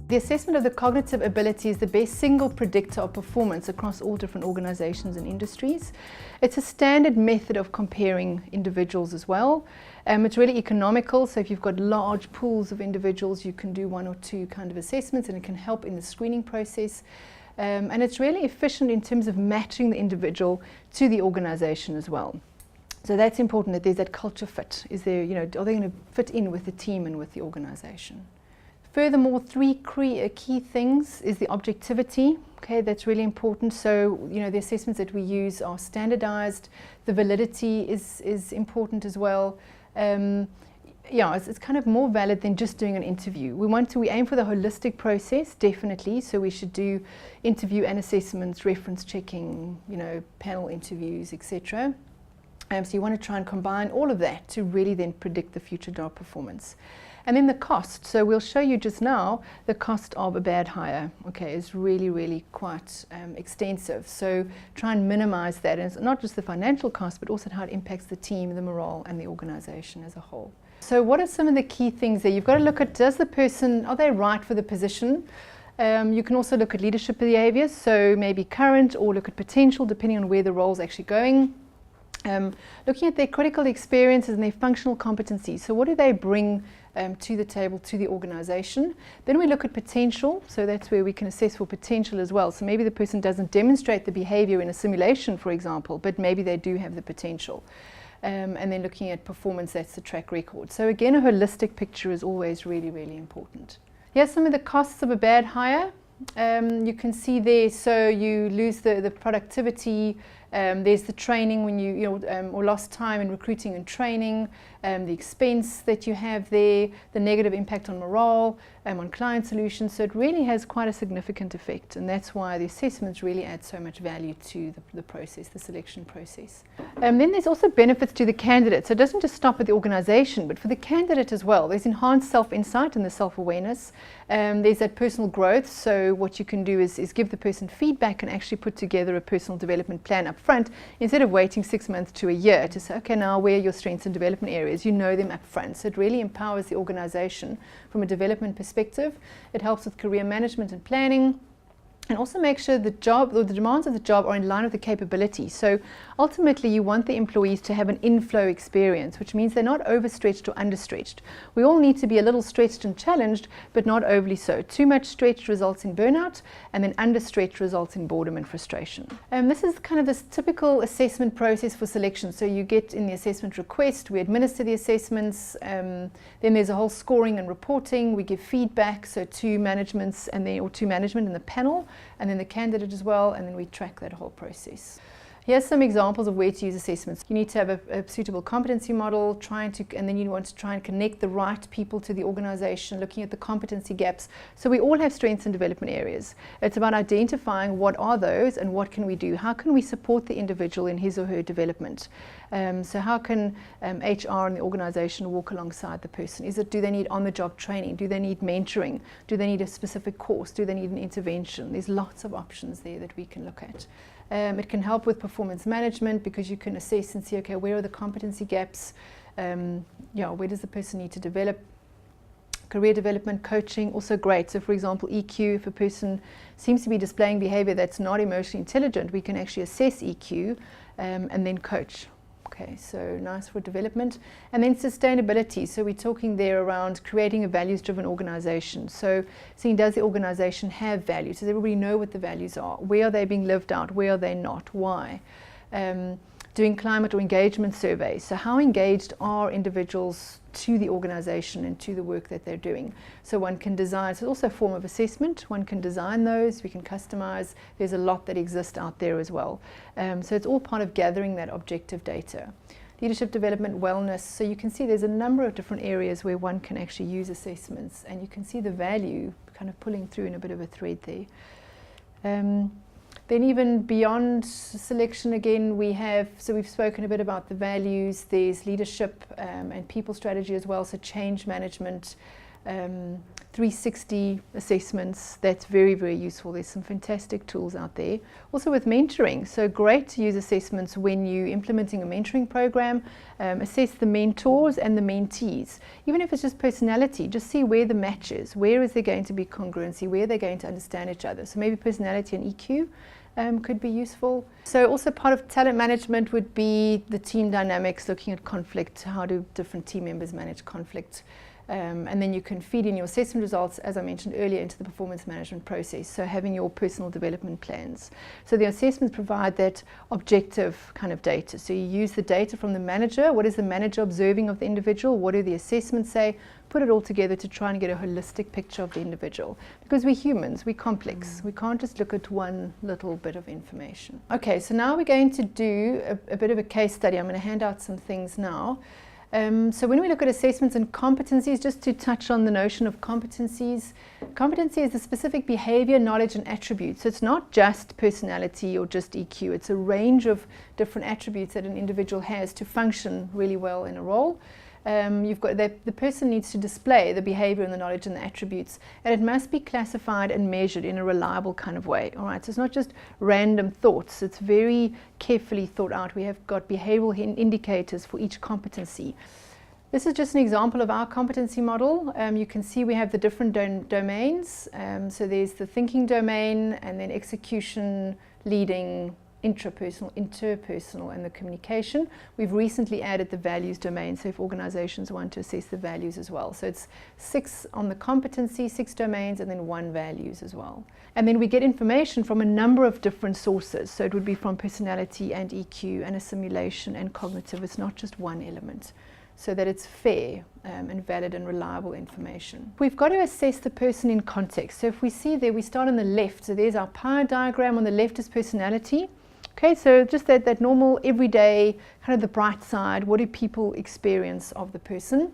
The assessment of the cognitive ability is the best single predictor of performance across all different organizations and industries. It's a standard method of comparing individuals as well. It's really economical, so if you've got large pools of individuals, you can do one or two kind of assessments, and it can help in the screening process. And it's really efficient in terms of matching the individual to the organization as well. So that's important, that there's that culture fit. Is there, are they going to fit in with the team and with the organization? Furthermore, three key things is the objectivity. Okay, that's really important. So, the assessments that we use are standardized. The validity is important as well. It's kind of more valid than just doing an interview. We aim for the holistic process, definitely. So we should do interview and assessments, reference checking, panel interviews, etc. So you want to try and combine all of that to really then predict the future job performance. And then the cost. So we'll show you just now the cost of a bad hire. Okay, is really, really quite extensive. So try and minimize that. And it's not just the financial cost, but also how it impacts the team, the morale, and the organization as a whole. So what are some of the key things there? You've got to look at, are they right for the position? You can also look at leadership behaviors. So maybe current, or look at potential, depending on where the role's actually going. Looking at their critical experiences and their functional competencies. So what do they bring to the table, to the organization? Then we look at potential. So that's where we can assess for potential as well. So maybe the person doesn't demonstrate the behavior in a simulation, for example, but maybe they do have the potential. And then looking at performance, that's the track record. So again, a holistic picture is always really, really important. Here's some of the costs of a bad hire. You can see there, so you lose the productivity. There's the training when or lost time in recruiting and training, the expense that you have there, the negative impact on morale, on client solutions. So it really has quite a significant effect, and that's why the assessments really add so much value to the process, the selection process. Then there's also benefits to the candidate. So it doesn't just stop at the organization, but for the candidate as well. There's enhanced self-insight and the self-awareness. There's that personal growth. So what you can do is give the person feedback and actually put together a personal development plan up front, instead of waiting 6 months to a year to say, okay, now where are your strengths and development areas? You know them up front. So it really empowers the organization from a development perspective. It helps with career management and planning, and also make sure the job or the demands of the job are in line with the capability. So ultimately you want the employees to have an inflow experience, which means they're not overstretched or understretched. We all need to be a little stretched and challenged, but not overly so. Too much stretch results in burnout, and then understretched results in boredom and frustration. This is kind of this typical assessment process for selection. So you get in the assessment request, we administer the assessments, then there's a whole scoring and reporting, we give feedback, so to management and the panel, and then the candidate as well, and then we track that whole process. Here's some examples of where to use assessments. You need to have a suitable competency model, and then you want to try and connect the right people to the organization, looking at the competency gaps. So we all have strengths and development areas. It's about identifying what are those and what can we do. How can we support the individual in his or her development? So how can HR and the organization walk alongside the person? Do they need on-the-job training? Do they need mentoring? Do they need a specific course? Do they need an intervention? There's lots of options there that we can look at. It can help with performance management, because you can assess and see, okay, where are the competency gaps? Where does the person need to develop? Career development, coaching, also great. So for example, EQ, if a person seems to be displaying behavior that's not emotionally intelligent, we can actually assess EQ and then coach. Okay, so nice for development. And then sustainability. So we're talking there around creating a values-driven organization. So seeing, does the organization have values? Does everybody know what the values are? Where are they being lived out? Where are they not? Why? Doing climate or engagement surveys. So how engaged are individuals to the organization and to the work that they're doing? So one can design, so it's also a form of assessment. One can design those, we can customize. There's a lot that exists out there as well. So it's all part of gathering that objective data. Leadership development, wellness. So you can see there's a number of different areas where one can actually use assessments, and you can see the value kind of pulling through in a bit of a thread there. Then even beyond selection, again, we've spoken a bit about the values. There's leadership and people strategy as well, so change management. 360 assessments. That's very, very useful. There's some fantastic tools out there. Also with mentoring, so great to use assessments when you're implementing a mentoring program. Assess the mentors and the mentees. Even if it's just personality, just see where the match is. Where is there going to be congruency? Where they're going to understand each other? So maybe personality and EQ could be useful. So also part of talent management would be the team dynamics, looking at conflict. How do different team members manage conflict? And then you can feed in your assessment results, as I mentioned earlier, into the performance management process. So having your personal development plans. So the assessments provide that objective kind of data. So you use the data from the manager. What is the manager observing of the individual? What do the assessments say? Put it all together to try and get a holistic picture of the individual. Because we're humans, we're complex. We can't just look at one little bit of information. Okay, so now we're going to do a bit of a case study. I'm going to hand out some things now. So when we look at assessments and competencies, just to touch on the notion of competencies, competency is the specific behavior, knowledge and attributes. So it's not just personality or just EQ, it's a range of different attributes that an individual has to function really well in a role. You've got the person needs to display the behavior and the knowledge and the attributes, and it must be classified and measured in a reliable kind of way. All right, so it's not just random thoughts, it's very carefully thought out. We have got behavioral indicators for each competency. This is just an example of our competency model. You can see we have the different domains. So there's the thinking domain, and then execution, leading, intrapersonal, interpersonal, and the communication. We've recently added the values domain, so if organizations want to assess the values as well. So it's 6 on the competency, 6 domains, and then 1 values as well. And then we get information from a number of different sources. So it would be from personality and EQ and a simulation and cognitive. It's not just one element, so that it's fair and valid and reliable information. We've got to assess the person in context. So if we see there, we start on the left. So there's our pie diagram. On the left is personality. Okay, so just that normal, everyday, kind of the bright side. What do people experience of the person?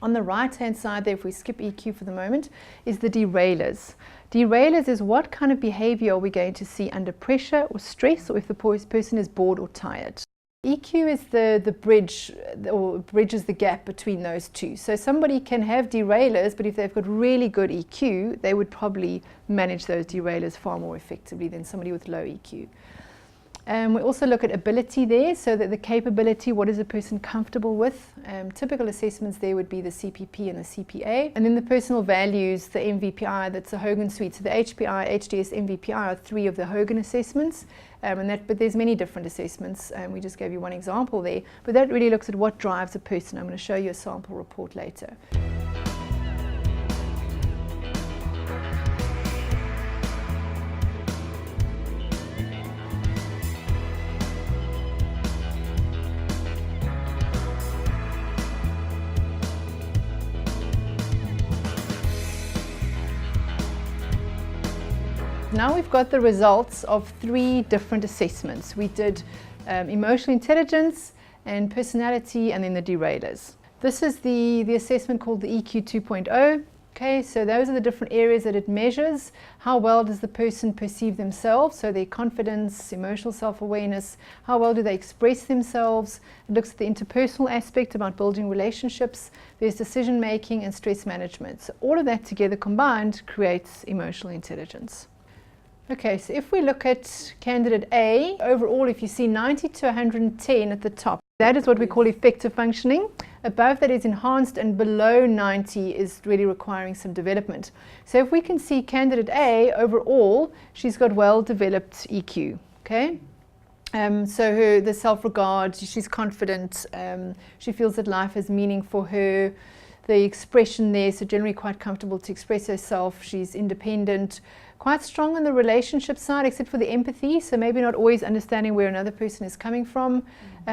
On the right-hand side there, if we skip EQ for the moment, is the derailers. Derailers is what kind of behavior are we going to see under pressure or stress, or if the person is bored or tired. EQ is the bridge, or bridges the gap between those two. So somebody can have derailers, but if they've got really good EQ, they would probably manage those derailers far more effectively than somebody with low EQ. We also look at ability there, so that the capability, what is a person comfortable with? Typical assessments there would be the CPP and the CPA. And then the personal values, the MVPI, that's the Hogan suite. So the HPI, HDS, MVPI are 3 of the Hogan assessments. But there's many different assessments. We just gave you one example there. But that really looks at what drives a person. I'm going to show you a sample report later. Now we've got the results of 3 different assessments. We did emotional intelligence and personality, and then the derailers. This is the assessment called the EQ 2.0. Okay, so those are the different areas that it measures. How well does the person perceive themselves? So their confidence, emotional self-awareness, how well do they express themselves? It looks at the interpersonal aspect about building relationships. There's decision making and stress management. So all of that together combined creates emotional intelligence. Okay, so if we look at candidate A, overall if you see 90 to 110 at the top, that is what we call effective functioning. Above that is enhanced, and below 90 is really requiring some development. So if we can see candidate A, overall, she's got well-developed EQ, okay? So the self-regard, she's confident, she feels that life has meaning for her. The expression there, so generally quite comfortable to express herself. She's independent, quite strong on the relationship side, except for the empathy, so maybe not always understanding where another person is coming from.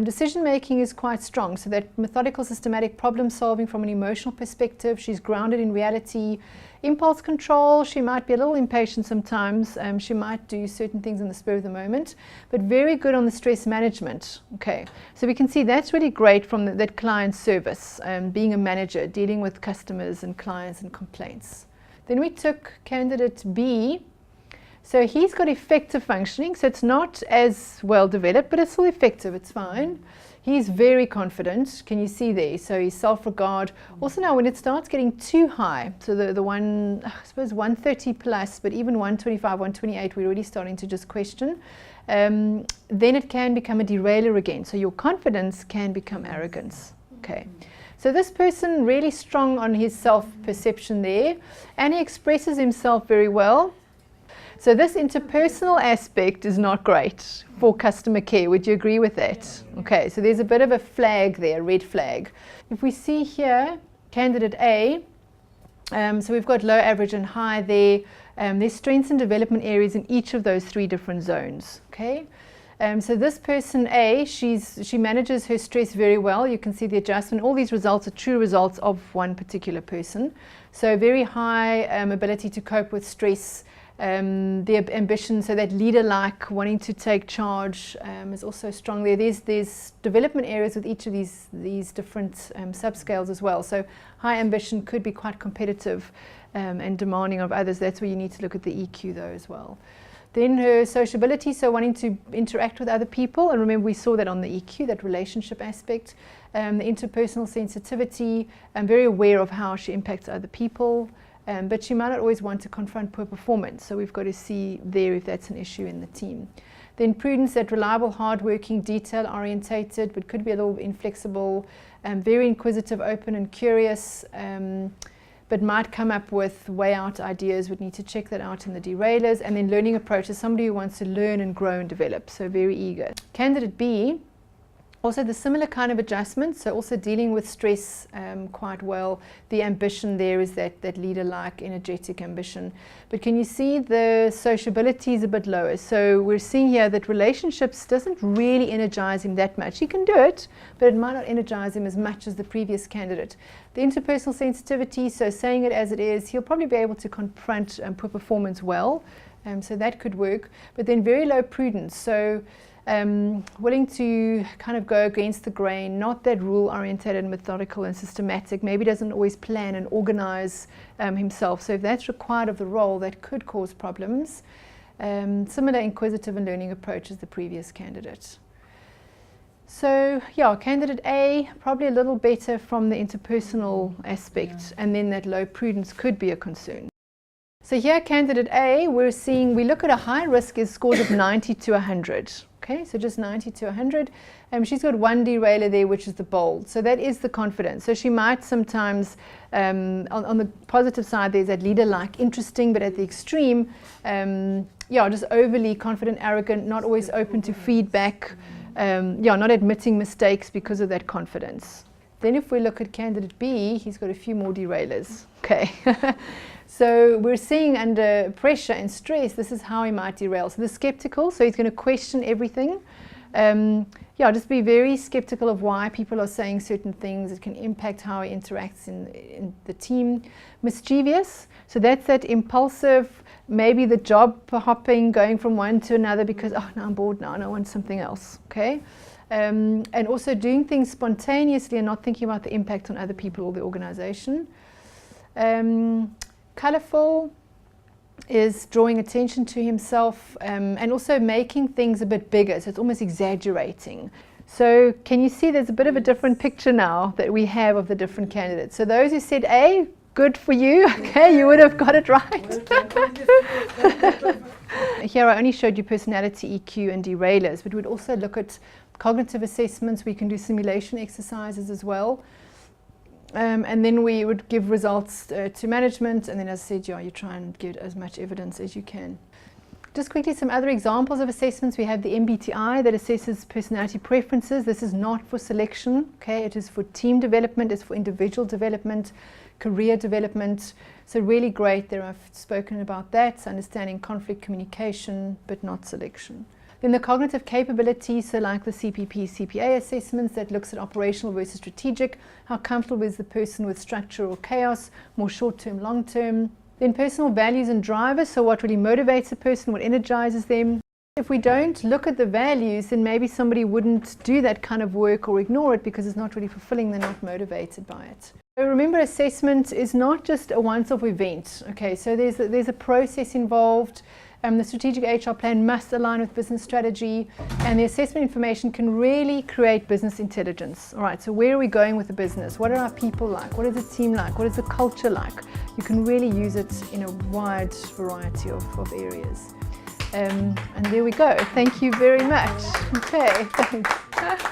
Decision making is quite strong, so that methodical, systematic problem solving from an emotional perspective. She's grounded in reality. Impulse control, she might be a little impatient sometimes. She might do certain things in the spur of the moment, but very good on the stress management. Okay, so we can see that's really great from that client service, being a manager, dealing with customers and clients and complaints. Then we took candidate B. So he's got effective functioning, so it's not as well developed, but it's still effective, it's fine. He's very confident, can you see there? So his self-regard. Also now when it starts getting too high, so the one, I suppose 130 plus, but even 125, 128, we're already starting to just question. Then it can become a derailer again. So your confidence can become arrogance. Okay. So this person really strong on his self-perception there, and he expresses himself very well. So this interpersonal aspect is not great for customer care. Would you agree with that? Okay, so there's a bit of a flag there, red flag. If we see here, candidate A, so we've got low, average and high there. There's strengths and development areas in each of those 3 different zones. Okay. So this person A, she manages her stress very well. You can see the adjustment. All these results are true results of one particular person. So very high ability to cope with stress. The ambition, so that leader-like, wanting to take charge, is also strong there. There's development areas with each of these different subscales as well. So high ambition could be quite competitive and demanding of others. That's where you need to look at the EQ though as well. Then her sociability, so wanting to interact with other people, and remember we saw that on the EQ, that relationship aspect. The interpersonal sensitivity, very aware of how she impacts other people. But she might not always want to confront poor performance, so we've got to see there if that's an issue in the team. Then prudence, that reliable, hardworking, detail-orientated, but could be a little inflexible, very inquisitive, open and curious, but might come up with way-out ideas. Would need to check that out in the derailers. And then learning approach is somebody who wants to learn and grow and develop, so very eager. Candidate B, also the similar kind of adjustment, so also dealing with stress quite well. The ambition there is that leader-like, energetic ambition. But can you see the sociability is a bit lower? So we're seeing here that relationships doesn't really energize him that much. He can do it, but it might not energize him as much as the previous candidate. The interpersonal sensitivity, so saying it as it is, he'll probably be able to confront poor performance well. So that could work. But then very low prudence. So willing to kind of go against the grain, not that rule-oriented and methodical and systematic, maybe doesn't always plan and organize himself. So if that's required of the role, that could cause problems. Similar inquisitive and learning approach as the previous candidate. So yeah, candidate A, probably a little better from the interpersonal aspect, and then that low prudence could be a concern. So here, candidate A, we look at a high risk is scores of 90 to 100. Okay, so just 90 to 100. She's got one derailer there, which is the bold. So that is the confidence. So she might sometimes, on the positive side, there's that leader-like, interesting, but at the extreme, yeah, just overly confident, arrogant, not always open to feedback, yeah, not admitting mistakes because of that confidence. Then if we look at candidate B, he's got a few more derailers. Okay. So we're seeing under pressure and stress, this is how he might derail. So the skeptical, so he's going to question everything. Yeah, just be very skeptical of why people are saying certain things. It can impact how he interacts in the team. Mischievous, so that's that impulsive, maybe the job hopping, going from one to another because, oh, now I'm bored now and I want something else. Okay. And also doing things spontaneously and not thinking about the impact on other people or the organization. Colorful is drawing attention to himself and also making things a bit bigger, so it's almost exaggerating. So can you see there's a bit of a different picture now that we have of the different candidates. So those who said A, good for you, okay, you would have got it right. Here I only showed you personality, EQ and derailers, but we'd also look at cognitive assessments. We can do simulation exercises as well. And then we would give results to management, and then as I said, yeah, you try and get as much evidence as you can. Just quickly, some other examples of assessments. We have the MBTI that assesses personality preferences. This is not for selection, okay? It is for team development, it's for individual development, career development. So really great there. I've spoken about that, understanding conflict communication, but not selection. Then the cognitive capabilities, so like the CPP, CPA assessments that looks at operational versus strategic, how comfortable is the person with structure or chaos, more short-term, long-term. Then personal values and drivers, so what really motivates a person, what energizes them. If we don't look at the values, then maybe somebody wouldn't do that kind of work or ignore it because it's not really fulfilling, they're not motivated by it. So remember, assessment is not just a once-off event. Okay, so there's a process involved. The strategic HR plan must align with business strategy, and the assessment information can really create business intelligence. All right, so where are we going with the business? What are our people like? What is the team like? What is the culture like? You can really use it in a wide variety of areas. And there we go. Thank you very much. Okay, thanks.